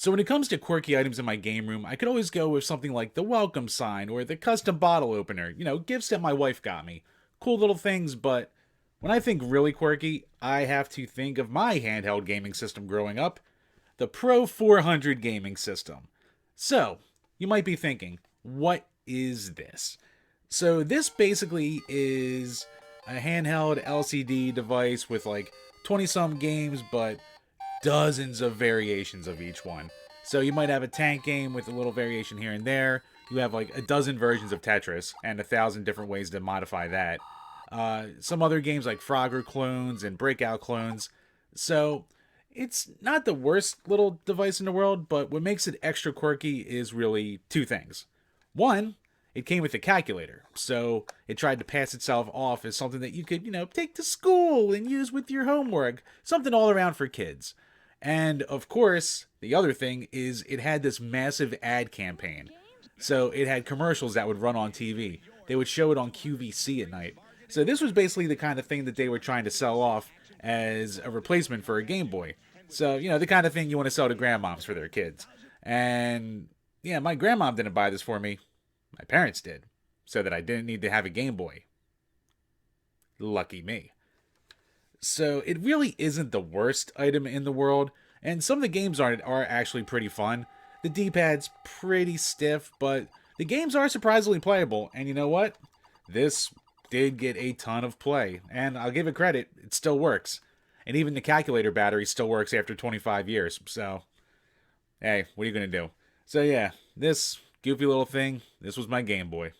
So when it comes to quirky items in my game room, I could always go with something like the welcome sign or the custom bottle opener, gifts that my wife got me. Cool little things, but when I think really quirky, I have to think of my handheld gaming system growing up, the Pro200 Gaming System. So, you might be thinking, what is this? So, this basically is a handheld LCD device with like 20 some games, but dozens of variations of each one. So you might have a tank game with a little variation here and there. You have like a dozen versions of Tetris and 1,000 different ways to modify that. Some other games like Frogger clones and Breakout clones. So it's not the worst little device in the world, but what makes it extra quirky is really two things. One, it came with a calculator, so it tried to pass itself off as something that you could, take to school and use with your homework. Something all around for kids. And of course, the other thing is it had this massive ad campaign. So it had commercials that would run on TV. They would show it on QVC at night. So this was basically the kind of thing that they were trying to sell off as a replacement for a Game Boy. So, the kind of thing you want to sell to grandmoms for their kids. And yeah, my grandmom didn't buy this for me. My parents did. So that I didn't need to have a Game Boy. Lucky me. So it really isn't the worst item in the world, and some of the games on it are actually pretty fun. The D-pad's pretty stiff, but the games are surprisingly playable, and you know what? This did get a ton of play, and I'll give it credit, it still works. And even the calculator battery still works after 25 years, so hey, what are you gonna do? So yeah, this goofy little thing, this was my Game Boy.